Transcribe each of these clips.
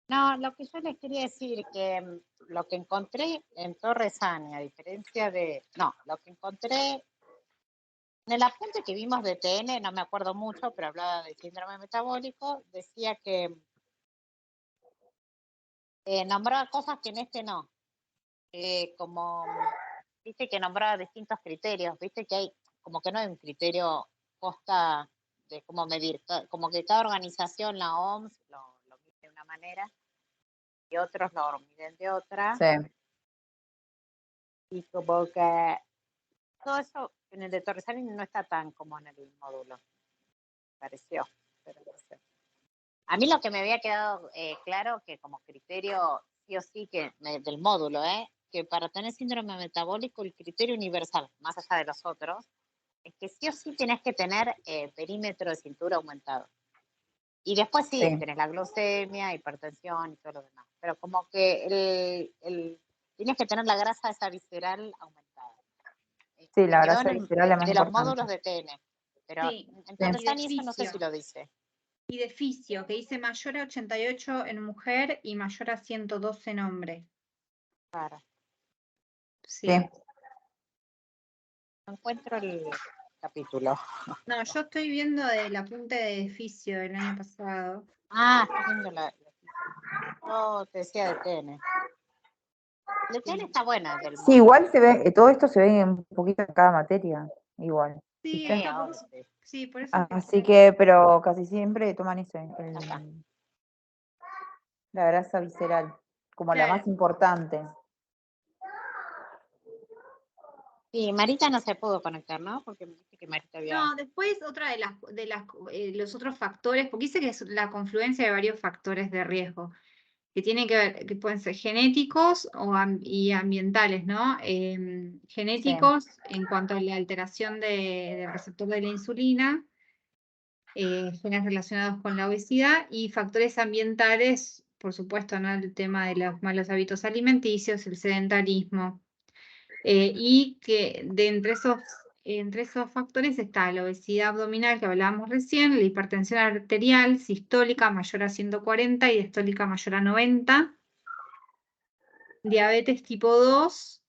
No, lo que yo les quería decir que lo que encontré en Torresani, a diferencia de, no, lo que encontré en el apunte que vimos de TN, no me acuerdo mucho, pero hablaba de síndrome metabólico, decía que nombraba cosas que en este no, como, viste que nombraba distintos criterios, viste que hay, como que no hay un criterio posta de cómo medir, como que cada organización, la OMS, lo mide de una manera y otros lo miden de otra, Sí. y como que todo eso en el de Torresani no está tan como en el módulo, pareció, pero no sé. A mí lo que me había quedado claro que como criterio sí o sí que del módulo, que para tener síndrome metabólico el criterio universal, más allá de los otros, es que sí o sí tenés que tener perímetro de cintura aumentado. Y después sí, Sí. tenés la glucemia, hipertensión y todo lo demás. Pero como que tienes que tener la grasa esa visceral aumentada. Sí, Me la quedó grasa visceral de, es la más de los importante. módulos de TN. Pero Sí, en Sí. y de Torresani eso no sé si fisio. lo dice. Y de fisio, que dice mayor a 88 en mujer y mayor a 112 en hombre. Claro. Sí. Sí. No encuentro el capítulo. No, yo estoy viendo el apunte de fisio del año pasado. Ah, estás viendo yo te decía de TN. De TN está buena, del Sí, módulo. igual se ve, todo esto se ve un poquito en cada materia, igual. Sí, ¿Viste? tampoco. Sí. Sí, por eso Así que, pero casi siempre toman ese, Acá. la grasa visceral, como la Claro. más importante. Sí, Marita no se pudo conectar, ¿no? Porque me dijiste que Marita había. No, después otra de los otros factores, porque dice que es la confluencia de varios factores de riesgo, que tienen que ver, que pueden ser genéticos y ambientales, ¿no? Genéticos en cuanto a la alteración del receptor de la insulina, genes relacionados con la obesidad, y factores ambientales, por supuesto, ¿no? El tema de los malos hábitos alimenticios, el sedentarismo. Y que entre esos factores está la obesidad abdominal que hablábamos recién, la hipertensión arterial sistólica mayor a 140 y diastólica mayor a 90, diabetes tipo 2,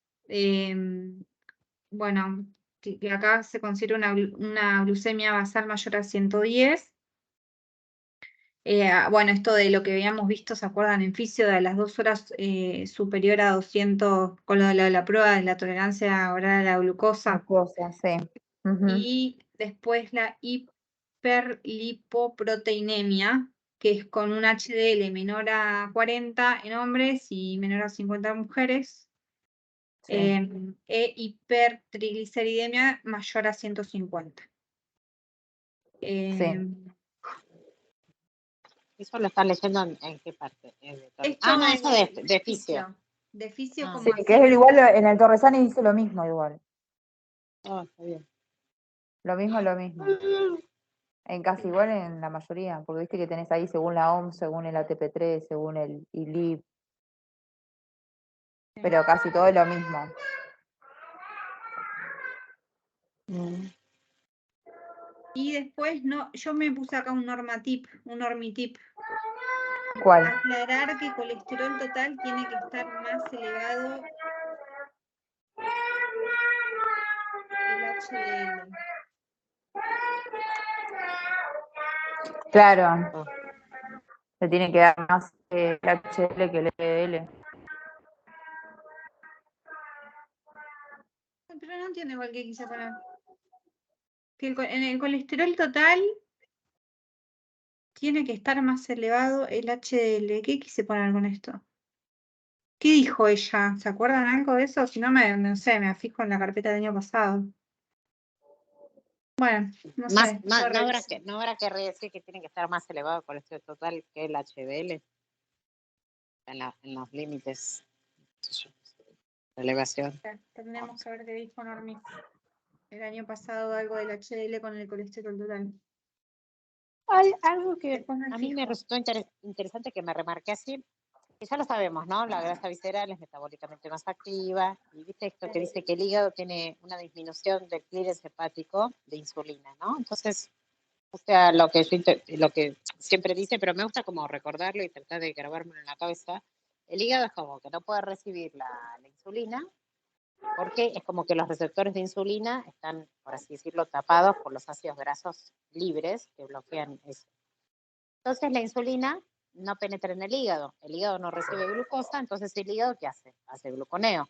bueno, que acá se considera una glucemia basal mayor a 110. Bueno, esto de lo que habíamos visto, ¿se acuerdan? En fisio, de las 2 horas superior a 200, con lo de la prueba de la tolerancia oral a la glucosa. Cosas, sí. Y después la hiperlipoproteinemia, que es con un HDL menor a 40 en hombres y menor a 50 en mujeres. Sí. E hipertrigliceridemia mayor a 150. Eso lo estás leyendo en qué parte. Esto No, eso de fisio. fisio. De fisio como Sí, así. que es igual, en el Torresani dice lo mismo igual. Oh, está bien. Lo mismo. En casi igual en la mayoría, porque viste que tenés ahí según la OMS, según el ATP3, según el ILIP, pero casi todo es lo mismo. Y después, no, yo me puse acá un normitip. ¿Cuál? Aclarar que colesterol total tiene que estar más elevado que el HDL. Claro, Oh. se tiene que dar más el HDL que el LDL. Pero no entiendo igual que quise poner. Que en el colesterol total tiene que estar más elevado el HDL. ¿Qué quise poner con esto? ¿Qué dijo ella? ¿Se acuerdan algo de eso? Si no, no sé, me fijo en la carpeta del año pasado. Bueno, no sé. No habrá que decir que tiene que estar más elevado el colesterol total que el HDL en los límites de elevación. Tendremos que ver qué dijo Normi. El año pasado algo del HDL con el colesterol total. Hay algo que Después me a mí me fijo. resultó interesante que me remarqué así, que ya lo sabemos, ¿no? La grasa visceral es metabólicamente más activa, y viste esto que dice que el hígado tiene una disminución del clearance hepático de insulina, ¿no? Entonces, O sea, lo que siempre dice, pero me gusta como recordarlo y tratar de grabármelo en la cabeza. El hígado es como que no puede recibir la insulina porque es como que los receptores de insulina están, por así decirlo, tapados por los ácidos grasos libres que bloquean eso. Entonces la insulina no penetra en el hígado no recibe glucosa, entonces el hígado ¿qué hace? Hace gluconeo,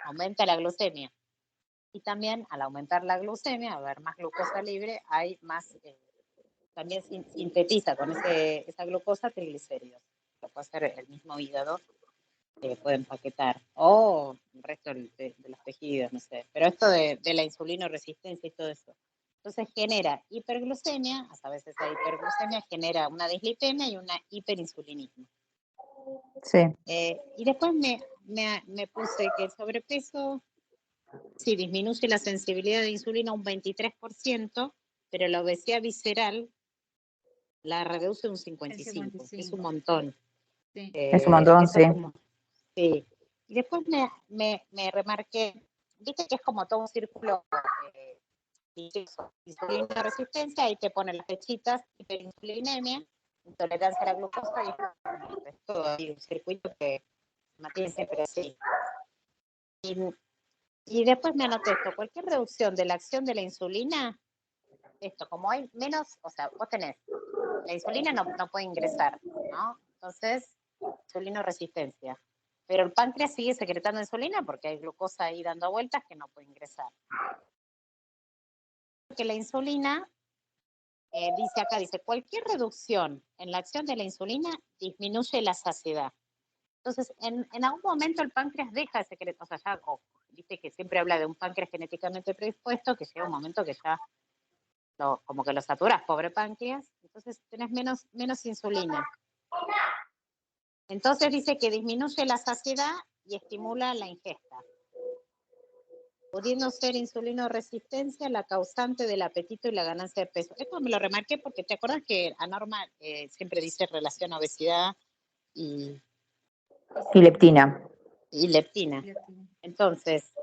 aumenta la glucemia. Y también al aumentar la glucemia, haber más glucosa libre, hay más, también sintetiza con esa glucosa triglicéridos. Lo puede hacer el mismo hígado, puede empaquetar, o el resto de los tejidos, no sé. Pero esto de la insulinoresistencia y todo eso. Entonces genera hiperglucemia, a veces la hiperglucemia genera una dislipemia y una hiperinsulinismo. Sí. Y después me puse que el sobrepeso sí disminuye la sensibilidad de insulina un 23%, pero la obesidad visceral la reduce un 55%, que es un montón. Sí. Es un montón, sí. Sí. Y después me remarqué, viste que es como todo un círculo insulina resistencia, ahí te ponen las fechitas, hiperinsulinemia, intolerancia a la glucosa, y es todo ahí un circuito que mantiene siempre así. Y después me anoté esto, cualquier reducción de la acción de la insulina, esto, como hay menos, o sea, vos tenés, la insulina no puede ingresar, ¿no? Entonces, insulinoresistencia. Pero el páncreas sigue secretando insulina porque hay glucosa ahí dando vueltas que no puede ingresar. Que la insulina, dice, cualquier reducción en la acción de la insulina disminuye la saciedad. Entonces, en algún momento el páncreas deja de secretar, o sea, ya, viste que siempre habla de un páncreas genéticamente predispuesto, que llega un momento que ya como que lo saturas, pobre páncreas, entonces tenés menos insulina. Entonces dice que disminuye la saciedad y estimula la ingesta, pudiendo ser insulinoresistencia la causante del apetito y la ganancia de peso. Esto me lo remarqué porque te acuerdas que a Norma siempre dice relación a obesidad y leptina. Y leptina. Entonces,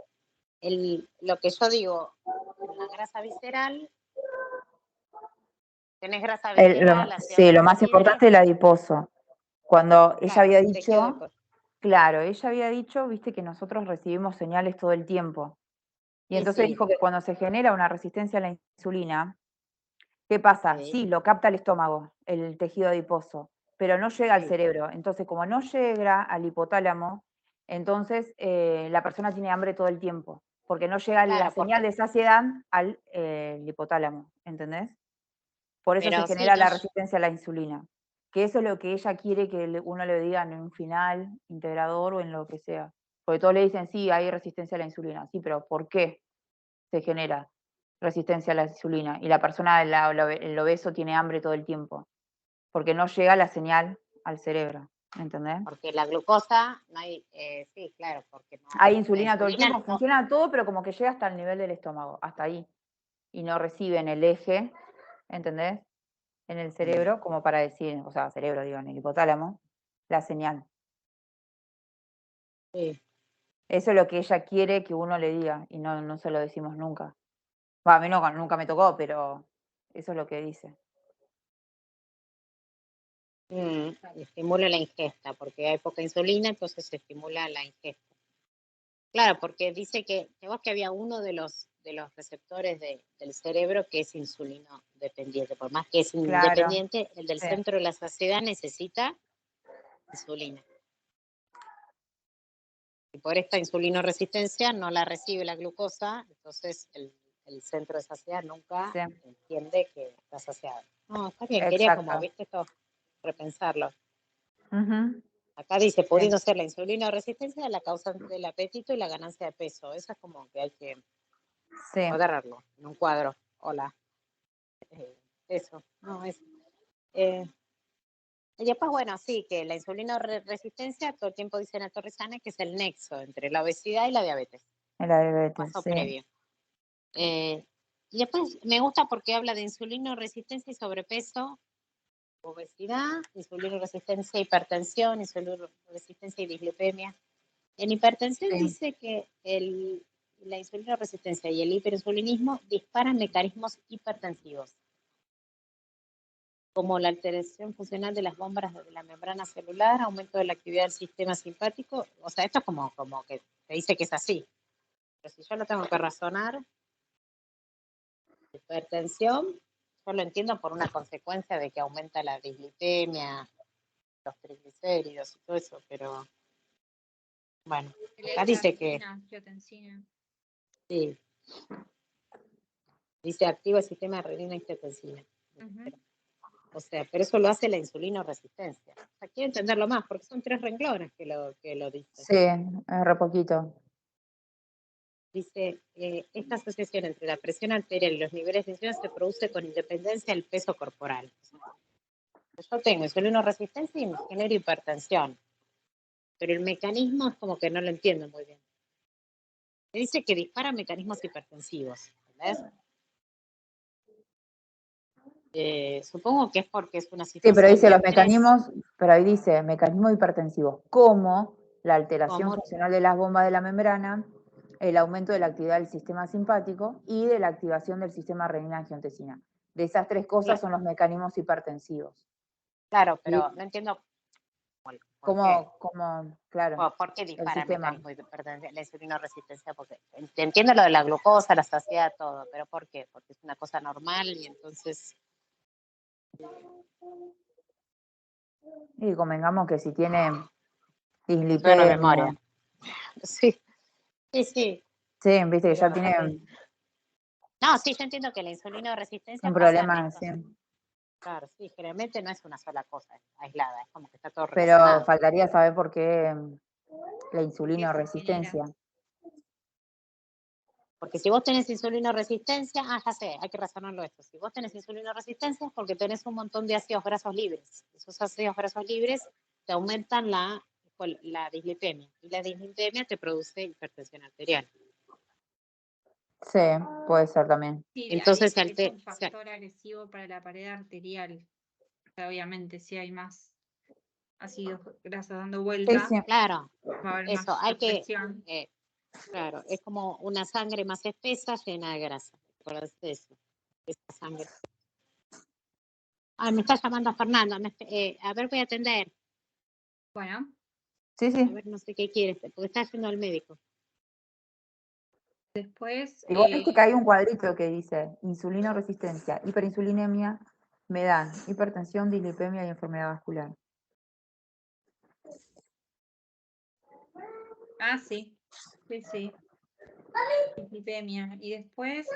lo que yo digo, en la grasa visceral, tenés grasa visceral, Sí, lo más importante es el adiposo. Cuando ella había dicho, claro, ella había dicho, viste, que nosotros recibimos señales todo el tiempo. Y entonces dijo que cuando se genera una resistencia a la insulina, ¿qué pasa? Sí, lo capta el estómago, el tejido adiposo, pero no llega al cerebro. Entonces, como no llega al hipotálamo, entonces la persona tiene hambre todo el tiempo, porque no llega la señal de saciedad al hipotálamo, ¿entendés? Por eso se genera la resistencia a la insulina. Que eso es lo que ella quiere que uno le diga en un final integrador o en lo que sea. Porque todos le dicen, sí, hay resistencia a la insulina. Sí, pero ¿por qué se genera resistencia a la insulina? Y la persona, el obeso, tiene hambre todo el tiempo. Porque no llega la señal al cerebro. ¿Entendés? Porque la glucosa, no hay, sí, claro, porque no hay insulina todo el tiempo, funciona todo, pero como que llega hasta el nivel del estómago, hasta ahí. Y no recibe en el eje, ¿entendés? En el cerebro, como para decir, o sea, cerebro, digo, en el hipotálamo, la señal. Sí. Eso es lo que ella quiere que uno le diga, y no se lo decimos nunca. Bueno, a mí nunca me tocó, pero eso es lo que dice. Estimula la ingesta, porque hay poca insulina, entonces se estimula la ingesta. Claro, porque dice que había uno de los receptores del cerebro que es insulino dependiente. Por más que es independiente, el del centro de la saciedad necesita insulina. Y por esta insulinoresistencia no la recibe la glucosa, entonces el centro de saciedad nunca entiende que está saciado. No, está bien, quería como, viste, esto, repensarlo. Acá dice, pudiendo ser la insulinoresistencia la causa del apetito y la ganancia de peso. Eso es como que hay que cuadrarlo en un cuadro. Hola. Eso, no, es... y después, bueno, sí, que la insulinoresistencia, todo el tiempo dice Ana Torresana que es el nexo entre la obesidad y la diabetes. La diabetes, paso previo. Y después me gusta porque habla de insulinoresistencia y sobrepeso, obesidad, insulinoresistencia, hipertensión, insulinoresistencia y dislipemia. En hipertensión dice que la insulinoresistencia y el hiperinsulinismo disparan mecanismos hipertensivos. como la alteración funcional de las bombas de la membrana celular, aumento de la actividad del sistema simpático. O sea, esto es como que te dice que es así. Pero si yo lo tengo que razonar, hipertensión, yo lo entiendo por una consecuencia de que aumenta la dislipemia, los triglicéridos y todo eso, pero bueno, acá dice que sí, dice activa el sistema de renina angiotensina. O sea, pero eso lo hace la insulino resistencia. O sea, quiero entenderlo más, porque son 3 renglones que lo dicen. Sí, es re poquito. Dice, esta asociación entre la presión arterial y los niveles de insulina se produce con independencia del peso corporal. Yo tengo insulino resistencia y me genero hipertensión. Pero el mecanismo es como que no lo entiendo muy bien. Me dice que dispara mecanismos hipertensivos, ¿entendés? Supongo que es porque es una situación. Sí, pero dice de los estrés. mecanismos, pero ahí dice mecanismos hipertensivos, como la alteración ¿Cómo? funcional de las bombas de la membrana, el aumento de la actividad del sistema simpático y de la activación del sistema renina-angiotensina. De esas 3 cosas son los mecanismos hipertensivos. Claro, pero no entiendo claro, ¿por qué dispara el sistema. mecanismo hipertensivo, la insulino resistencia? Porque entiendo lo de la glucosa, la saciedad, todo, pero ¿por qué? Porque es una cosa normal y entonces. Y convengamos que si tiene Bueno, dislipemia. memoria. Sí, sí, sí. Sí, viste que ya Pero, tiene no, sí, yo entiendo que la insulino resistencia un pasa problema, sí. Claro, sí, generalmente no es una sola cosa aislada, es como que está todo Pero relacionado. faltaría saber por qué la insulino resistencia. Porque si vos tenés insulino resistencia, ya sé, hay que razonarlo esto. Si vos tenés insulino resistencia es porque tenés un montón de ácidos grasos libres. Esos ácidos grasos libres te aumentan la dislipemia. Y la dislipemia te produce hipertensión arterial. Sí, puede ser también. Sí, entonces es un factor agresivo para la pared arterial. O sea, obviamente, si hay más ácidos grasos dando vuelta, Sí. Claro, va a haber eso, más hay presión. claro, es como una sangre más espesa llena de grasa. ¿Recuerdas eso? Esa sangre. Me está llamando Fernando. A ver, voy a atender. Bueno. Sí. A ver, no sé qué quieres, porque está yendo al médico. Después. Igual viste que hay un cuadrito que dice insulino resistencia, hiperinsulinemia, me dan hipertensión, dislipemia y enfermedad vascular. Ah, sí. Sí. Dislipemia. Y después.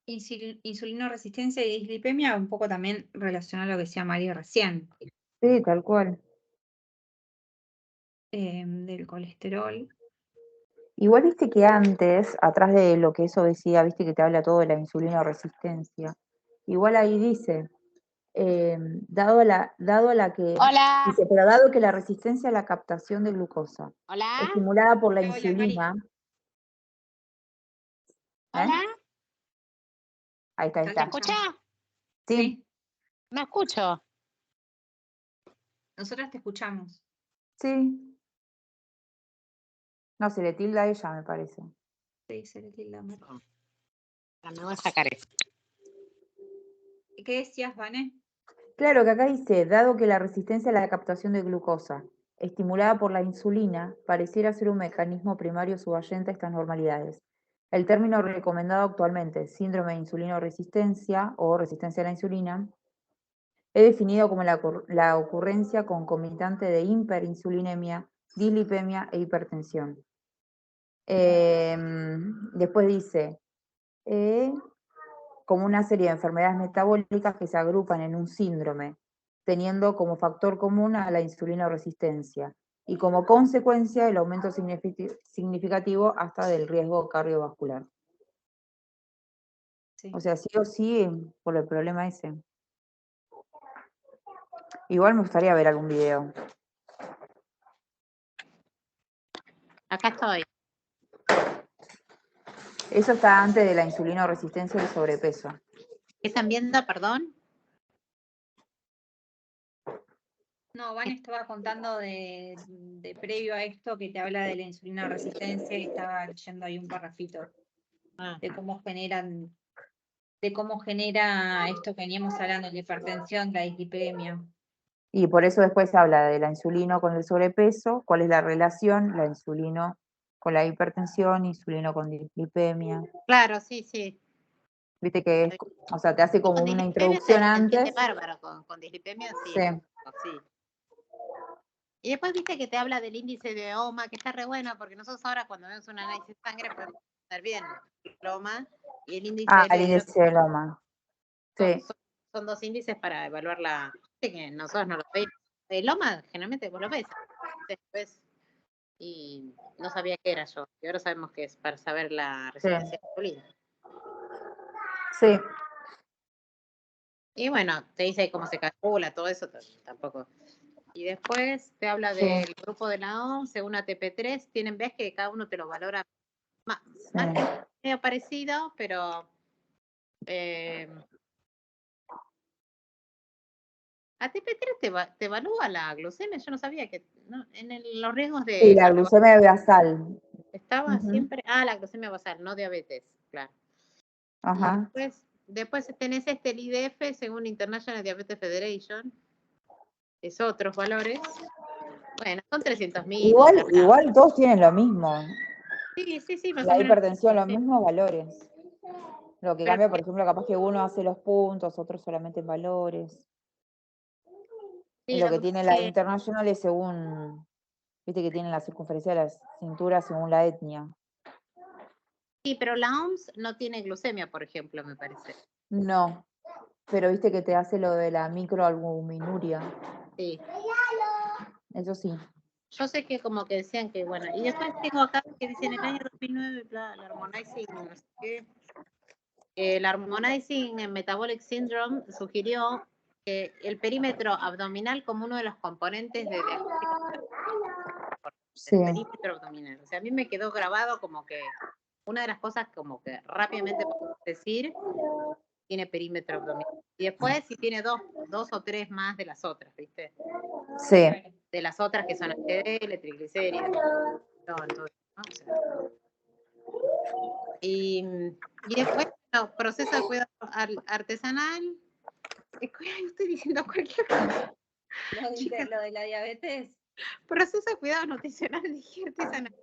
Insulino resistencia y dislipemia, un poco también relacionado a lo que decía María recién. Sí, tal cual. Del colesterol. Igual viste que antes, atrás de lo que es obesidad, viste que te habla todo de la insulino resistencia. Igual ahí dice, dado la que. Hola. Dice, pero dado que la resistencia a la captación de glucosa, Hola. estimulada por la Hola, insulina. Hola. Ahí está. ¿Me escucha? Sí. Me escucho. Nosotras te escuchamos. Sí. No, se le tilda a ella, me parece. Sí, se le tilda. Me voy a sacar esto. ¿Qué decías, Vane? Claro que acá dice, dado que la resistencia a la captación de glucosa, estimulada por la insulina, pareciera ser un mecanismo primario subyacente a estas normalidades. El término recomendado actualmente, síndrome de insulinoresistencia o resistencia a la insulina, es definido como la ocurrencia concomitante de hiperinsulinemia, dislipemia e hipertensión. Después dice, como una serie de enfermedades metabólicas que se agrupan en un síndrome, teniendo como factor común a la insulinoresistencia y como consecuencia el aumento significativo hasta del riesgo cardiovascular. Sí. O sea, sí o sí por el problema ese. Igual me gustaría ver algún video. Acá estoy. Eso está antes de la insulinoresistencia y el sobrepeso. ¿Qué están viendo, perdón? No, Van estaba contando de previo a esto que te habla de la insulina resistencia y estaba leyendo ahí un parrafito de cómo generan de cómo genera esto que veníamos hablando, la hipertensión, la dislipemia. Y por eso después se habla de la insulina con el sobrepeso, cuál es la relación, la insulina con la hipertensión, insulina con dislipemia. Claro, sí, sí. Viste que es, o sea, te hace como Con una dislipemia introducción se entiende antes. bárbaro, con dislipemia sí. Sí. Sí. Y después viste que te habla del índice de OMA, que está re bueno, porque nosotros ahora cuando vemos un análisis de sangre podemos ver bien el OMA y el índice Ah, el L. índice del OMA. Sí. Son dos índices para evaluar la... que nosotros no lo veis. El OMA generalmente vos lo ves después y no sabía qué era yo. Y ahora sabemos que es para saber la resistencia a la insulina. Sí. Y bueno, te dice ahí cómo se calcula, todo eso tampoco. Y después te habla del grupo de la OMS, según ATP3, ves que cada uno te lo valora más medio parecido, pero ATP3 te evalúa la glucemia, yo no sabía que ¿no? Los riesgos de... Sí, la glucemia basal. Estaba siempre... la glucemia basal, no diabetes, claro. Ajá. Y después tenés el IDF, según International Diabetes Federation, es otros valores. Bueno, son 300.000. Igual todos tienen lo mismo. Sí, más o La menos. hipertensión, los mismos valores. Lo que Pero cambia, por ejemplo, capaz que uno hace los puntos, otros solamente en valores. sí, Lo que tiene la International es según, viste que tiene la circunferencia de la cintura según la etnia. Sí, pero la OMS no tiene glucemia, por ejemplo, me parece. No, pero viste que te hace lo de la microalbuminuria. Sí. Eso sí. Yo sé que como que decían que, bueno, y después tengo acá que dicen en el año 2009, la Harmonizing, no sé qué, el Harmonizing Metabolic Syndrome sugirió que el perímetro abdominal como uno de los componentes de diagnóstico. Sí. El perímetro abdominal. O sea, a mí me quedó grabado como que una de las cosas como que rápidamente puedo decir, tiene perímetro abdominal. Y después si tiene dos o tres más de las otras, ¿viste? Sí. De las otras que son HDL, triglicéridos, todo, ¿no? O sea, y después, proceso de cuidado artesanal. Estoy diciendo cualquier cosa. Lo de la diabetes. Proceso de cuidado nutricional, dije artesanal.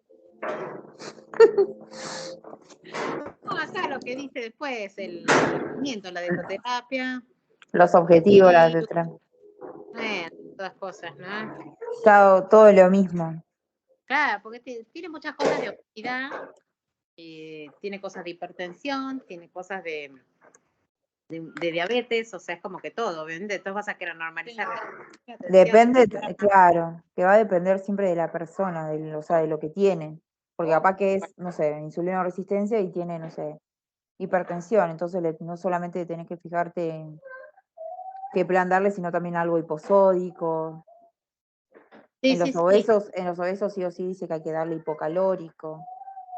No, acá lo que dice después, el tratamiento, la dietoterapia. Los objetivos, las letras. Todas cosas, ¿no? Todo lo mismo. Claro, porque tiene muchas cosas de obesidad, tiene cosas de hipertensión, tiene cosas de diabetes, o sea, es como que todo, obviamente, entonces vas a querer normalizar. Depende, claro, que va a depender siempre de la persona, o sea, de lo que tiene. Porque capaz que es, no sé, insulina resistencia y tiene, no sé, hipertensión, entonces no solamente tenés que fijarte en qué plan darle, sino también algo hiposódico. En los obesos sí o sí dice que hay que darle hipocalórico.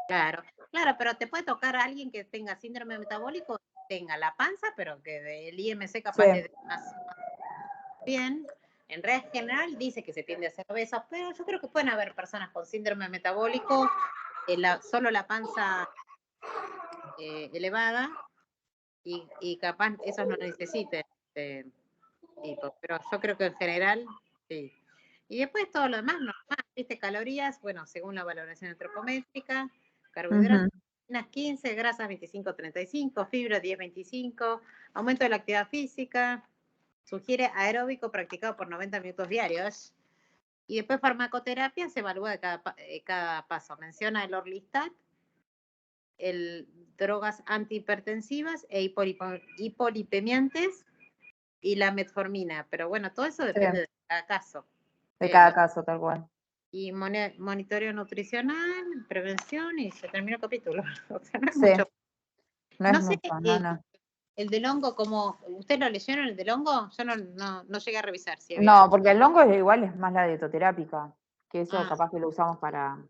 Claro, pero te puede tocar a alguien que tenga síndrome metabólico, tenga la panza, pero que del IMC capaz le dé más bien. En regla general dice que se tiende a ser obesos, pero yo creo que pueden haber personas con síndrome metabólico, solo la panza elevada, y capaz esos no necesiten hipo, pero yo creo que en general sí. Y después todo lo demás, normal, ¿viste? Calorías, bueno, según la valoración antropométrica, carbohidratos, 15, grasas 25-35, fibra 10-25, aumento de la actividad física, sugiere aeróbico practicado por 90 minutos diarios. Y después farmacoterapia se evalúa de cada paso. Menciona el Orlistat, drogas antihipertensivas e hipolipemiantes y la metformina. Pero bueno, todo eso depende de cada caso. De cada caso, tal cual. Y monitoreo nutricional, prevención, y se terminó el capítulo. O sea, no es mucho. No es mucho, no. El del hongo, como ¿usted lo leyeron el del hongo? Yo no llegué a revisar. Si No, porque el hongo igual es más la dietoterápica, que eso capaz que lo usamos para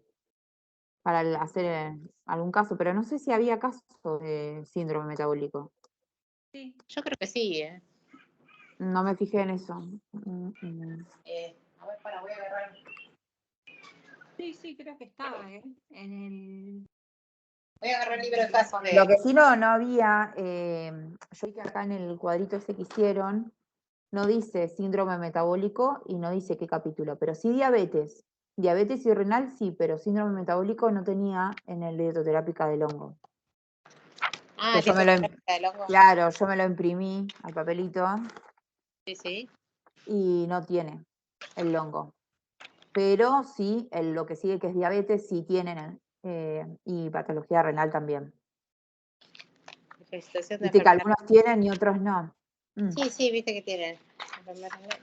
hacer algún caso, pero no sé si había casos de síndrome metabólico. Sí, yo creo que sí. No me fijé en eso. A ver, voy a agarrar. Sí, creo que estaba, en el Voy a agarrar el libro de casos de... Lo que sí no había, yo vi que acá en el cuadrito ese que hicieron, no dice síndrome metabólico y no dice qué capítulo, pero sí diabetes. Diabetes y renal sí, pero síndrome metabólico no tenía en el dietoterápica del hongo. Ah, Que yo del hongo. claro, yo me lo imprimí al papelito. Sí, sí. Y no tiene el hongo. Pero sí, lo que sigue que es diabetes, sí tienen, y patología renal también. Viste que algunos tienen y otros no. Sí, sí, viste que tienen.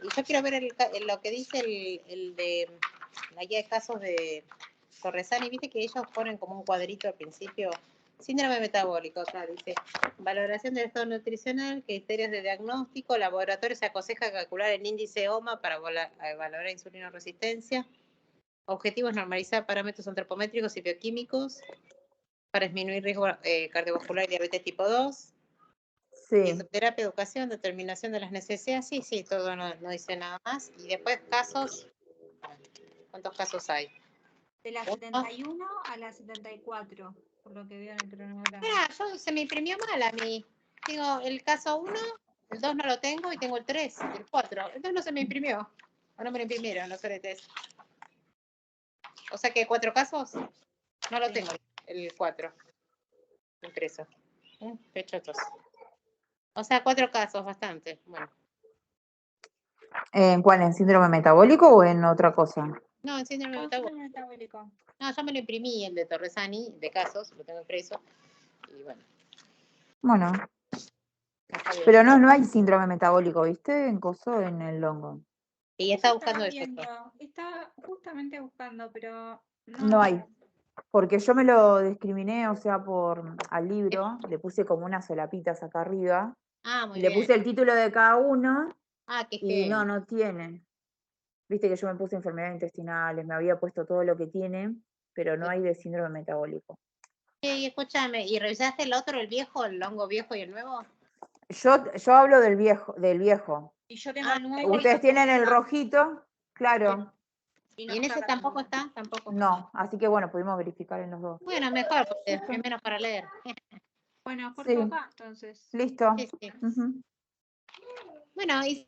Y yo quiero ver lo que dice el de la guía de casos de Torresani, viste que ellos ponen como un cuadrito al principio. Síndrome metabólico, acá dice, valoración del estado nutricional, criterios de diagnóstico, laboratorio se aconseja calcular el índice OMA para valorar insulinoresistencia, objetivos normalizar parámetros antropométricos y bioquímicos para disminuir riesgo cardiovascular y diabetes tipo 2. Sí. Terapia, educación, determinación de las necesidades, sí, todo no dice nada más. Y después casos, ¿cuántos casos hay? De la 71 a la 74, por lo que veo en el cronograma. Se me imprimió mal a mí. Digo, el caso 1, el 2 no lo tengo y tengo el 3 y el 4. Entonces no se me imprimió. O no me lo imprimieron los soretes. O sea que 4 casos, no lo tengo, el 4 impreso. Pechotos. O sea, 4 casos, bastante. Bueno. ¿En cuál? ¿En síndrome metabólico o en otra cosa? No, en síndrome metabólico. No, yo me lo imprimí, el de Torresani, de casos, lo tengo impreso. Y bueno. Bueno. Pero no hay síndrome metabólico, ¿viste? En el hongo. Y está buscando Está justamente buscando, pero no hay. Porque yo me lo discriminé, o sea, al libro, le puse como unas solapitas acá arriba. Muy le bien. puse el título de cada uno. Qué y no tiene. Viste que yo me puse enfermedades intestinales, me había puesto todo lo que tiene, pero no hay de síndrome metabólico. Y escúchame, ¿y revisaste el otro, el viejo, el hongo viejo y el nuevo? Yo hablo del viejo. Y yo tengo el nuevo. Ustedes tienen el rojito, claro. ¿Y en ese tampoco está? Tampoco. No, así que bueno, pudimos verificar en los dos. Bueno, mejor, porque es menos para leer. Bueno, corto acá, entonces. Listo. Sí. Bueno, y